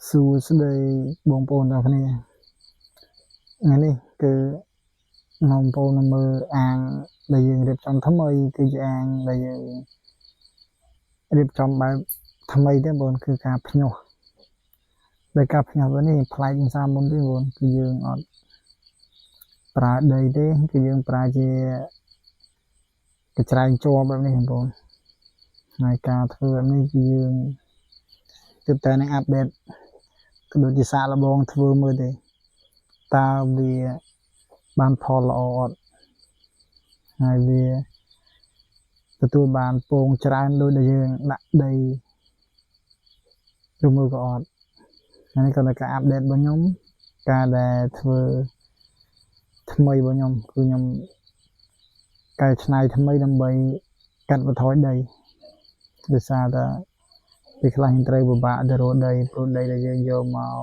សួស្តីបងប្អូនទាំងគ្នាថ្ងៃនេះគឺនាំបងប្អូនមើលអាងដែលយើងរៀបចំថ្មីគឺជាអាងដែលយើងរៀបចំបែបថ្មីទេបងគឺការភ្ញាស់ដោយការភ្ញាស់នេះប្លែកពីសាមុនទេបងគឺយើងអត់ប្រើដីទេគឺយើងប្រើជាកញ្ច្រែងជ័របែបនេះបងប្អូនហើយការធ្វើបែបនេះគឺយើងទើបតែនឹងអាប់ដេតក៏ដូចជាសាកល្បងធ្វើមើលទេតើវាបានផលល្អអត់ហើយវាទទួលបានពងច្រើនដូចដែលយើងដាក់ដីឬមើលក៏អត់នេះក៏នៅការអាប់ដេតរបស់ខ្ញុំការដែលធ្វើថ្មីរបស់ខ្ញុំគឺខ្ញុំកែច្នៃថ្មីដើម្បីកាត់បន្ថយដីដោយសារតែពេលខ្លះយើងត្រូវពិបាកទៅរកដីព្រោះដីដែលយើងយកមក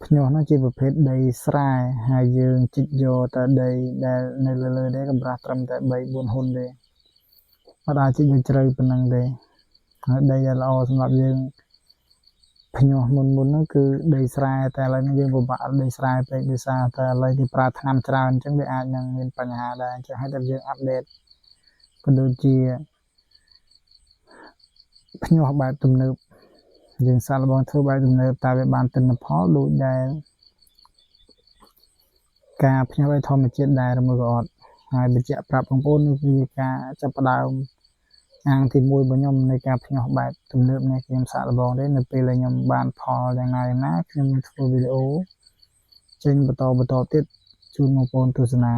ភ្ញាស់នោះជាប្រភេទដីស្រែហើយយើងជីកយកតែដីដែលនៅលើនេះកម្រាស់ត្រឹមតែ 3-4 ហ៊ុនទេអត់អាចជីកយកជ្រៅប៉ុណ្ណឹងទេហើយដីដែលល្អសម្រាប់យើងភ្ញាស់មុននោះគឺដីស្រែតែឥឡូវនេះយើងពិបាកដីស្រែពេកដោយសារតែឥឡូវគេប្រើថ្នាំច្រើនអញ្ចឹងវាអាចនឹងមានបញ្ហាដែរអញ្ចឹងហើយតែយើងអាប់ដេតក៏ដូចជាភ្ញាស់បែបទំនើបយើងសាកល្បងធ្វើបែបទំនើបតើវាបានទិន្នផលដូចដែលការភ្ញាស់បែបធម្មជាតិដែរឬមួយក៏អត់ហើយបញ្ជាក់ប្រាប់បងប្អូននេះគឺការចាប់ផ្ដើមអាងទី1របស់ខ្ញុំនៃការភ្ញាស់បែបទំនើបនេះខ្ញុំសាកល្បងទេនៅពេលដែលខ្ញុំបានផលយ៉ាងណាខ្ញុំធ្វើវីដេអូចេញបន្តទៀតជូនបងប្អូនទស្សនា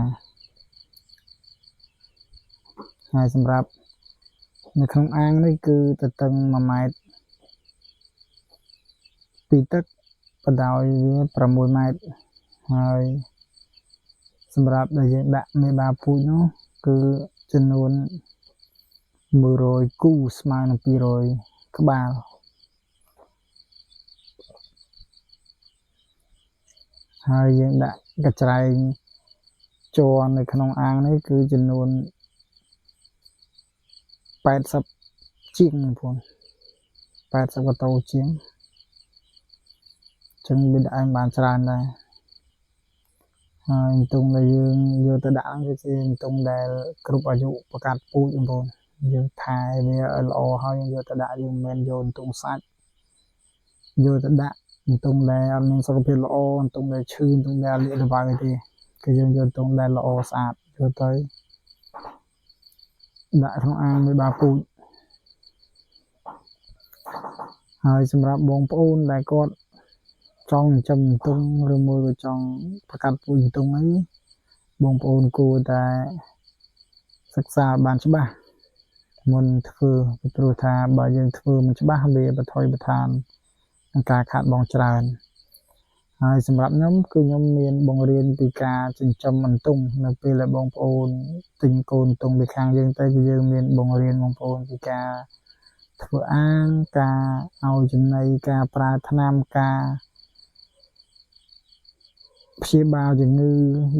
ហើយសម្រាប់នៅក្នុងអាងនេះគឺទទឹង1ម៉ែត្រពីទឹកបណ្ដោយវា6ម៉ែត្រហើយសម្រាប់ដែលយើងដាក់មេបាពូជនោះគឺចំនួន100គូស្មើនឹង200ក្បាលហើយយើងដាក់កញ្ច្រែងជ័រនៅក្នុងអាងនេះគឺចំនួន80ជាងបងប្អូន80កតោជាងចឹងវាដាក់ឲ្យបានច្រើនដែរហើយទងដែលយើងយកទៅដាក់គឺជាទងដែលគ្រប់អាយុប្រកាសពូជបងប្អូនយើងថែវាឲ្យល្អហើយយើងយកទៅដាក់យើងមិនមែនយកទងសាច់យកទៅដាក់ទងដែលអត់មានសុខភាពល្អទងដែលឈឺទងដែលលាកល្បាវទេគឺយើងយកទងដែលល្អស្អាតយកទៅដាក់ក្នុងអាងមេបាពូជហើយសម្រាប់បងប្អូនដែលគាត់ចង់ចិញ្ចឹមទងឬមួយក៏ចង់ប្រកាសពូជទងអីបងប្អូនគួរតែសិក្សាបានច្បាស់មុនធ្វើពីព្រោះថាបើយើងធ្វើមិនច្បាស់វាបថុយបន្ថាននឹងការខាតបង់ច្រើនហើយសម្រាប់ខ្ញុំគឺខ្ញុំមានបង្រៀនពីការចិញ្ចឹមអន្ទង់នៅពេលដែលបងប្អូនទិញកូនទង់ពីខាងយើងទៅគឺយើងមានបង្រៀនបងប្អូនពីការធ្វើអាងការឲ្យចំណីការប្រើថ្នាំការព្យាបាលជំងឺ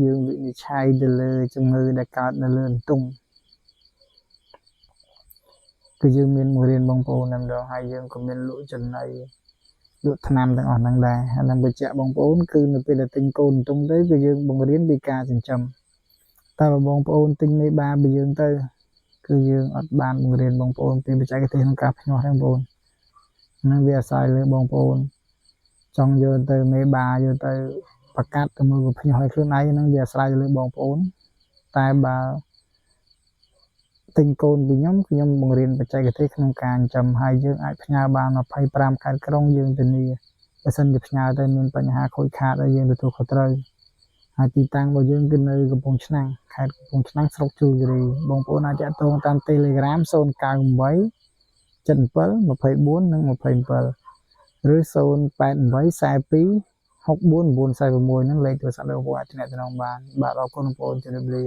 យើងវិនិច្ឆ័យទៅលើជំងឺដែលកើតនៅលើអន្ទង់គឺយើងមានបង្រៀនបងប្អូនតែម្ដងហើយយើងក៏មានលក់ចំណីលក់ថ្នាំទាំងអស់ហ្នឹងដែរហើយនឹងបញ្ជាក់បងប្អូនគឺនៅពេលដែលទិញកូនអន្ទង់ទៅគឺយើងបង្រៀនពីការចិញ្ចឹមតែបងប្អូនទិញមេបាពីយើងទៅគឺយើងអត់បានបង្រៀនបងប្អូនពីបច្ចេកទេសក្នុងការភ្ញាស់ទេបងប្អូនហ្នឹងវាអាស្រ័យលើបងប្អូនចង់យកទៅមេបាយកទៅប្រកាសទៅមើលភ្ញាស់ឲ្យខ្លួនឯងហ្នឹងវាអាស្រ័យលើបងប្អូនតែបើទិញកូនពីខ្ញុំបង្រៀនបច្ចេកទេសក្នុងការចិញ្ចឹមហើយយើងអាចផ្ញើបាន25ខេត្តក្រុងយើងធានាបើសិនជាផ្ញើទៅមានបញ្ហាខូចខាតហើយយើងទទួលខុសត្រូវហើយទីតាំងរបស់យើងគឺនៅកំពង់ឆ្នាំងខេត្តកំពង់ឆ្នាំងស្រុកជួរគិរីបងប្អូនអាចតាក់ទងតាម Telegram 098 77 24 និង 27 ឬ 088 42 64 946 ហ្នឹងលេខទូរស័ព្ទរបស់បងប្អូនអាចទំនាក់ទំនងបានបាទអរគុណបងប្អូនជម្រាបលា